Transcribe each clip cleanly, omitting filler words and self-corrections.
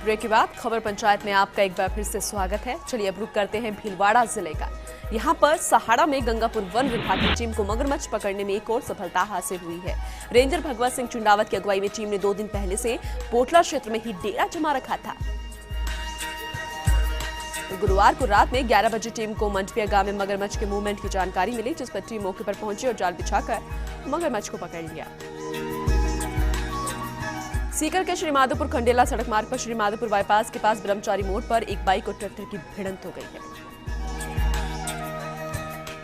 Break के बाद खबर पंचायत में आपका एक बार फिर से स्वागत है। चलिए अब रुक करते हैं भीलवाड़ा जिले का। यहाँ पर सहाड़ा में गंगापुर वन विभाग की टीम को मगरमच्छ पकड़ने में एक और सफलता हासिल हुई है। रेंजर भगवत सिंह चुंडावत की अगुवाई में टीम ने 2 दिन पहले से पोटला क्षेत्र में ही डेरा जमा रखा था। गुरुवार को रात में 11 बजे टीम को मंडपिया गांव में मगरमच्छ के मूवमेंट की जानकारी मिली, जिस पर टीम मौके पर पहुंची और जाल बिछाकर मगरमच्छ को पकड़ लिया। सीकर के श्रीमाधोपुर खंडेला सड़क मार्ग पर श्रीमाधोपुर बाईपास के पास ब्रह्मचारी मोड़ पर एक बाइक और ट्रैक्टर की भिड़ंत हो गई है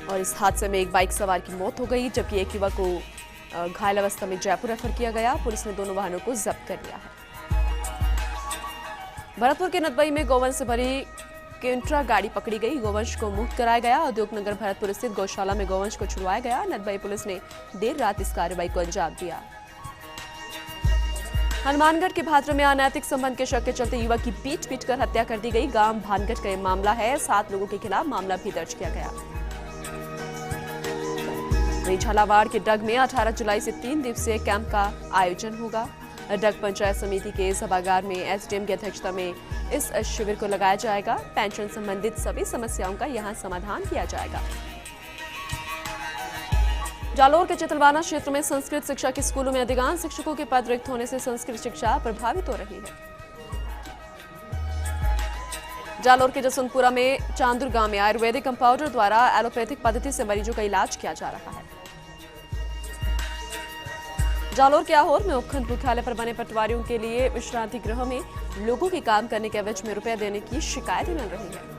और इस हादसे में एक बाइक सवार की मौत हो गई, जबकि एक युवक को घायल अवस्था में जयपुर रेफर किया गया। पुलिस ने दोनों वाहनों को जब्त कर लिया है। भरतपुर के नदबई में गौवंश से भरी केंट्रा गाड़ी पकड़ी गई। गौवंश को मुक्त कराया गया। उद्योग नगर भरतपुर स्थित गौशाला में गौवंश को छुड़वाया गया। नदबई पुलिस ने देर रात इस कार्रवाई को अंजाम दिया। हनुमानगढ़ के भादरा में अनैतिक संबंध के शक के चलते युवक की पीट कर हत्या कर दी गई। गांव भानगढ़ का यह मामला है। 7 लोगों के खिलाफ मामला भी दर्ज किया गया। वहीं झालावाड़ के डग में 18 जुलाई से 3 दिवसीय कैंप का आयोजन होगा। डग पंचायत समिति के सभागार में एसडीएम की अध्यक्षता में इस शिविर को लगाया जाएगा। पेंशन संबंधित सभी समस्याओं का यहां समाधान किया जाएगा। जालोर के चितलवाना क्षेत्र में संस्कृत शिक्षा के स्कूलों में अधिकांश शिक्षकों के पद रिक्त होने से संस्कृत शिक्षा प्रभावित हो रही है। जालोर के जसवंतपुरा में चांदुर गांव में आयुर्वेदिक कंपाउंडर द्वारा एलोपैथिक पद्धति से मरीजों का इलाज किया जा रहा है। जालोर के आहोर में उपखंड मुख्यालय पर बने पटवारियों के लिए विश्रांति गृह में लोगों के काम करने के एवज में रुपया देने की शिकायतें मिल रही है।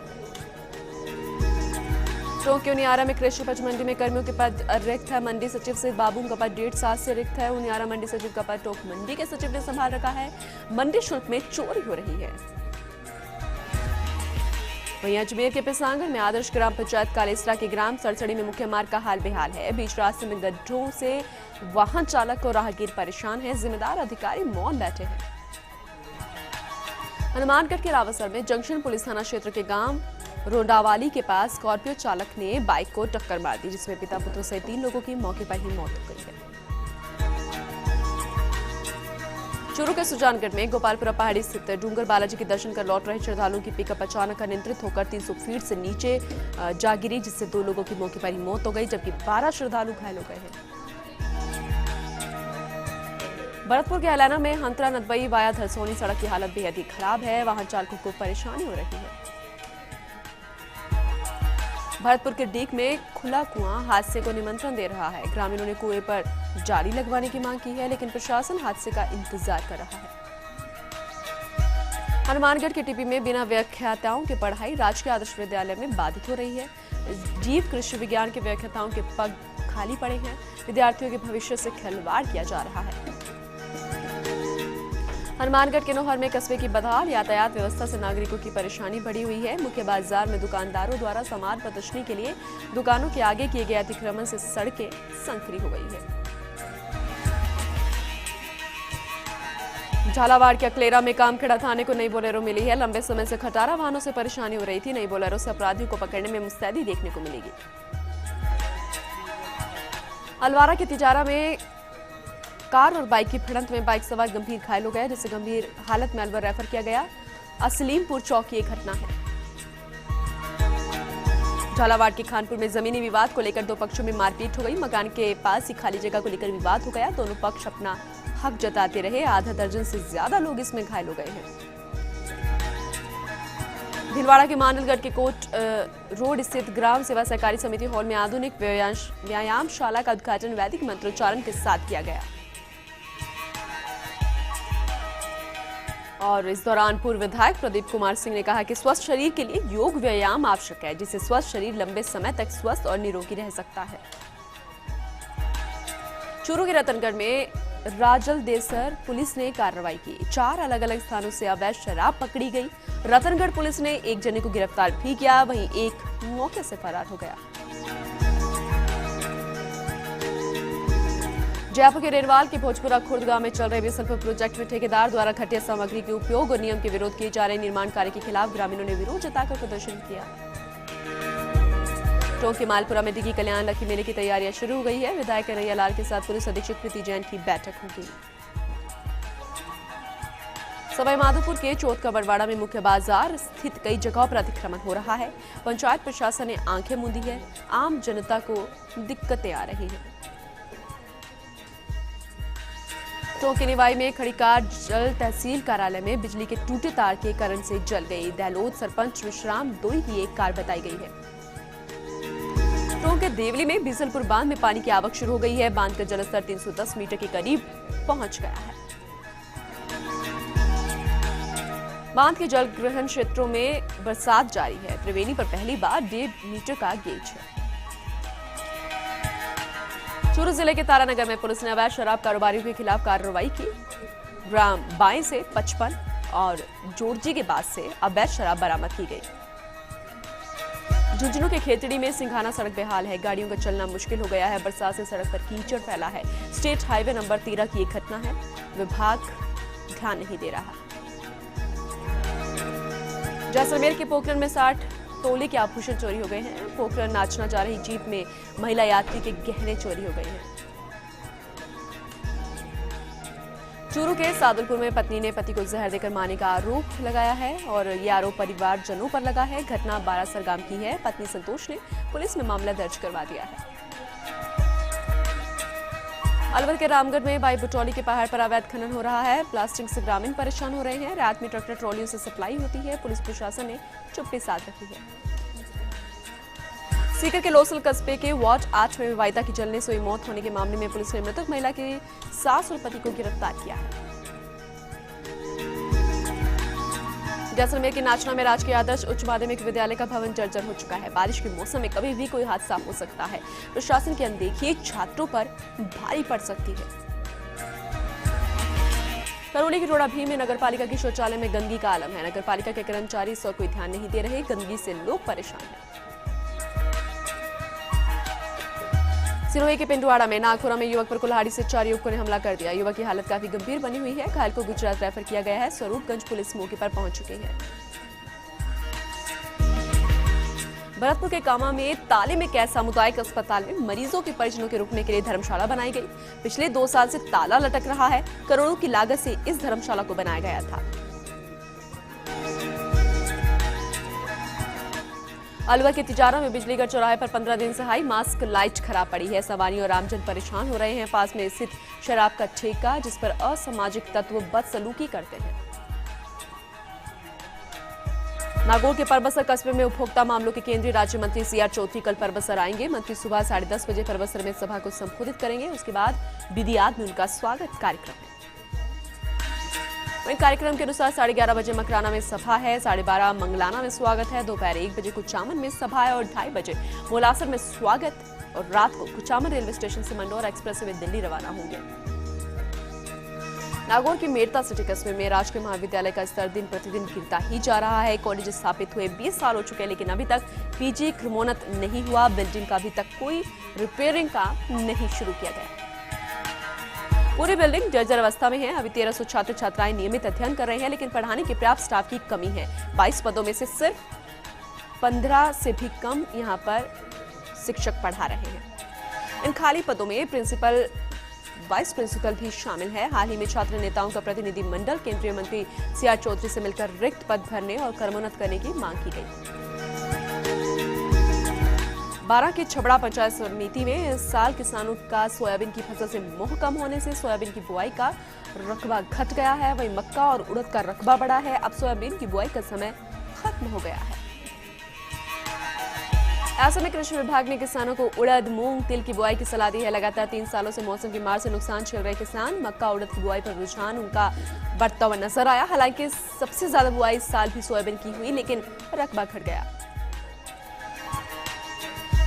टोंक के उनियारा में कृषि उपज मंडी में कर्मियों के पद रिक्त है। मंडी सचिव से बाबू का पद 1.5 साल से रिक्त है। उनियारा मंडी सचिव का पद टोंक मंडी के सचिव ने संभाल रखा है। मंडी शुल्क में चोरी हो रही है। वहीं अजमेर के पिसांगढ़ में आदर्श ग्राम पंचायत कालेसरा के ग्राम सड़सड़ी में मुख्य मार्ग का हाल बेहाल है। बीच रास्ते में गड्ढों से वाहन चालक और राहगीर परेशान है। जिम्मेदार अधिकारी मौन बैठे हैं। हनुमानगढ़ के रावसर में जंक्शन पुलिस थाना क्षेत्र के गांव रोंडावाली के पास स्कॉर्पियो चालक ने बाइक को टक्कर मार दी, जिसमें पिता पुत्र सहित 3 लोगों की मौके पर ही मौत हो गई है। चूरू के सुजानगढ़ में गोपालपुरा पहाड़ी स्थित डूंगर बालाजी के दर्शन कर लौट रहे श्रद्धालुओं की पिकअप अचानक अनियंत्रित होकर 300 फीट से नीचे जा गिरी, जिससे 2 लोगों की मौके पर ही मौत हो गई, जबकि 12 श्रद्धालु घायल हो गए हैं। भरतपुर के हलैना में हंतरा नदबई वाया धरसोनी सड़क की हालत बेहद ही खराब है। वाहन चालकों को परेशानी हो रही है। भरतपुर के डीक में खुला कुआं हादसे को निमंत्रण दे रहा है। ग्रामीणों ने कुएं पर जाली लगवाने की मांग की है, लेकिन प्रशासन हादसे का इंतजार कर रहा है। हनुमानगढ़ के टीपी में बिना व्याख्याताओं के पढ़ाई राजकीय आदर्श विद्यालय में बाधित हो रही है। जीव कृषि विज्ञान के व्याख्याताओं के पद खाली पड़े हैं। विद्यार्थियों के भविष्य से खिलवाड़ किया जा रहा है। हनुमानगढ़ के नौहर में कस्बे की बदहाल यातायात व्यवस्था से नागरिकों की परेशानी बढ़ी हुई है। मुख्य बाजार में दुकानदारों द्वारा सामान प्रदर्शनी के लिए दुकानों के आगे किए गए अतिक्रमण से सड़कें संकरी हो गई है। झालावाड़ के अकलेरा में कामखेड़ा थाने को नई बोलेरो मिली है। लंबे समय से खटारा वाहनों से परेशानी हो रही थी। नई बोलेरो से अपराधियों को पकड़ने में मुस्तैदी देखने को मिलेगी। अलवारा के तिजारा में कार और बाइक की भिड़ंत में बाइक सवार गंभीर घायल हो गए, जिसे गंभीर हालत में अलवर रेफर किया गया। असलीमपुर चौक की एक घटना है। झालावाड़ के खानपुर में जमीनी विवाद को लेकर 2 पक्षों में मारपीट हो गई। मकान के पास ही खाली जगह को लेकर विवाद हो गया। दोनों पक्ष अपना हक जताते रहे। आधा दर्जन से ज्यादा लोग इसमें घायल हो गए हैं। भीलवाड़ा के मांडलगढ़ के कोट रोड स्थित ग्राम सेवा सहकारी समिति हॉल में आधुनिक व्यायामशाला का उद्घाटन वैदिक मंत्रोच्चारण के साथ किया गया। और इस दौरान पूर्व विधायक प्रदीप कुमार सिंह ने कहा कि स्वस्थ शरीर के लिए योग व्यायाम आवश्यक है, जिससे स्वस्थ शरीर लंबे समय तक स्वस्थ और निरोगी रह सकता है। चूरू के रतनगढ़ में राजलदेसर पुलिस ने कार्रवाई की। 4 अलग अलग स्थानों से अवैध शराब पकड़ी गई। रतनगढ़ पुलिस ने एक जने को गिरफ्तार भी किया, वहीं एक मौके से फरार हो गया। जयपुर के रेरवाल के भोजपुरा खुर्द गांव में चल रहे बिसलपुर प्रोजेक्ट में ठेकेदार द्वारा घटिया सामग्री के उपयोग और नियम के विरोध किए जा रहे निर्माण कार्य के खिलाफ ग्रामीणों ने विरोध जताकर प्रदर्शन किया। टोंक के मालपुरा में डिगी कल्याण लक्की मेले की तैयारियां शुरू हो गई है। विधायक कन्हैया लाल के साथ पुलिस अधीक्षक प्रीति जैन की बैठक होगी। सवाई माधोपुर के चौथ का बड़वाड़ा में मुख्य बाजार स्थित कई जगहों पर अतिक्रमण हो रहा है। पंचायत प्रशासन ने आंखें मूंदी है, आम जनता को दिक्कतें आ रही हैं। टोंक के निवाई में खड़ी कार जल तहसील कार्यालय में बिजली के टूटे तार के करंट से जल गई। दहलोद सरपंच विश्राम दोई की एक कार बताई गई है। टोंक के देवली में बीसलपुर बांध में पानी की आवक शुरू हो गई है। बांध का जलस्तर 310 मीटर के करीब पहुंच गया है। बांध के जल ग्रहण क्षेत्रों में बरसात जारी है। त्रिवेणी पर पहली बार 1.5 मीटर का गेज है। चूरू जिले के तारानगर में पुलिस ने अवैध शराब कारोबारियों के खिलाफ कार्रवाई की। ग्राम बाएं से 55 और जोरजी के पास से अवैध शराब बरामद की गई। झुंझुनू के खेतड़ी में सिंघाना सड़क बेहाल है। गाड़ियों का चलना मुश्किल हो गया है। बरसात से सड़क पर कीचड़ फैला है। स्टेट हाईवे नंबर 13 की एक घटना है। विभाग ध्यान नहीं दे रहा। जैसलमेर के पोखरण में 60 तोले के आभूषण चोरी हो गए हैं। पोखरण नाचना जा रही जीप में महिला यात्री के गहने चोरी हो गए हैं। चूरू के सादुलपुर में पत्नी ने पति को जहर देकर मारने का आरोप लगाया है और ये आरोप परिवारजनों पर लगा है। घटना बारासर गांव की है। पत्नी संतोष ने पुलिस में मामला दर्ज करवा दिया है। अलवर के रामगढ़ में बाई बुटौली के पहाड़ पर अवैध खनन हो रहा है। प्लास्टिक से ग्रामीण परेशान हो रहे हैं। रात में ट्रैक्टर ट्रॉलियों से सप्लाई होती है। पुलिस प्रशासन ने चुप्पी साध रखी है। सीकर के लोसल कस्बे के वार्ड 8 में विवाहिता की जलने से हुई मौत होने के मामले में पुलिस ने मृतक महिला के सास और पति को गिरफ्तार किया है। जैसलमेर के नाचना में राजकीय आदर्श उच्च माध्यमिक विद्यालय का भवन जर्जर हो चुका है। बारिश के मौसम में कभी भी कोई हादसा हो सकता है। प्रशासन की अनदेखी छात्रों पर भारी पड़ सकती है। करौली की रोड़ा भीम में नगरपालिका की शौचालय में गंदगी का आलम है। नगरपालिका के कर्मचारी इस पर कोई ध्यान नहीं दे रहे। गंदगी से लोग परेशान हैं। सिरोही के पिंडवाड़ा में नागपुरा में युवक पर कुल्हाड़ी से 4 युवकों ने हमला कर दिया। युवक की हालत काफी गंभीर बनी हुई है। घायल को गुजरात रेफर किया गया है। स्वरूपगंज पुलिस मौके पर पहुंच चुकी है। भरतपुर के कामा में ताले में कैद सामुदायिक अस्पताल में मरीजों के परिजनों के रुकने के लिए धर्मशाला बनाई गई। पिछले 2 साल से ताला लटक रहा है। करोड़ों की लागत से इस धर्मशाला को बनाया गया था। अलवर के तिजारा में बिजलीगढ़ चौराहे पर 15 दिन से हाई मास्क लाइट खराब पड़ी है। सवारी और आमजन परेशान हो रहे हैं। पास में स्थित शराब का ठेका जिस पर असामाजिक तत्व बदसलूकी करते हैं। नागौर के परबसर कस्बे में उपभोक्ता मामलों के केंद्रीय राज्य मंत्री CR चौधरी कल परबसर आएंगे। मंत्री सुबह 10:30 बजे परबसर में सभा को संबोधित करेंगे। उसके बाद बिदियाद में उनका स्वागत कार्यक्रम है। वहीं कार्यक्रम के अनुसार 11:30 बजे मकराना में सभा है। 12:30 मंगलाना में स्वागत है। दोपहर 1 बजे कुचामन में सभा है और 2:30 बजे मोलासर में स्वागत और रात को कुचामन रेलवे स्टेशन से मंडोर एक्सप्रेस में दिल्ली रवाना होंगे। नागौर के मेड़ता सिटी कस्बे में राजकीय महाविद्यालय का स्तर दिन प्रतिदिन गिरता ही जा रहा है। कॉलेज स्थापित हुए 20 साल हो चुके हैं लेकिन अभी तक PG क्रमोन्नत नहीं हुआ। बिल्डिंग का अभी तक कोई रिपेयरिंग का नहीं शुरू किया गया। पूरी बिल्डिंग जर्जर अवस्था में है। अभी 1300 छात्र छात्राएं नियमित अध्ययन कर रहे हैं लेकिन पढ़ाने के पर्याप्त स्टाफ की कमी है। 22 पदों में से सिर्फ 15 से भी कम यहां पर शिक्षक पढ़ा रहे हैं। इन खाली पदों में प्रिंसिपल, वाइस प्रिंसिपल भी शामिल है। हाल ही में छात्र नेताओं का प्रतिनिधि मंडल केंद्रीय मंत्री CR चौधरी से मिलकर रिक्त पद भरने और क्रमोन्नत करने की मांग की गई। 12 की छबड़ा पंचायत समिति में इस साल किसानों का सोयाबीन की फसल से मोह कम होने से सोयाबीन की बुआई का रकबा घट गया है। वहीं मक्का और उड़द का रकबा बढ़ा है। अब सोयाबीन की बुआई का समय खत्म हो गया है। ऐसे में कृषि विभाग ने किसानों को उड़द, मूंग, तिल की बुआई की सलाह दी है। लगातार 3 सालों से मौसम की मार से नुकसान झेल रहे किसान मक्का उड़द की बुआई पर रुझान उनका बढ़ता हुआ नजर आया। हालांकि सबसे ज्यादा बुआई इस साल भी सोयाबीन की हुई लेकिन रकबा घट गया।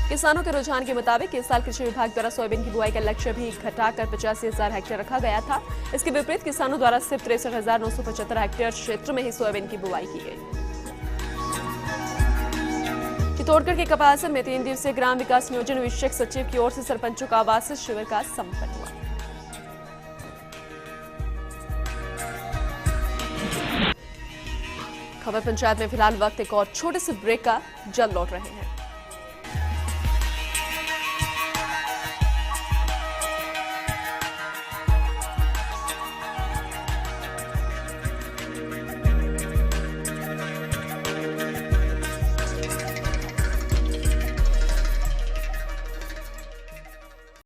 किसानों के रुझान के मुताबिक इस साल कृषि विभाग द्वारा सोयाबीन की बुआई का लक्ष्य भी घटाकर 85,000 हेक्टेयर रखा गया था। इसके विपरीत किसानों द्वारा सिर्फ 63,975 हेक्टेयर क्षेत्र में ही सोयाबीन की बुआई की गई। चित्तौड़गढ़ के कपासन में 3 दिवसीय ग्राम विकास नियोजन विशेष सचिव की ओर से सरपंचों का आवासीय शिविर का संपन्न हुआ। खबर पंचायत में फिलहाल वक्त एक और छोटे से ब्रेक का, जल्द लौट रहे हैं।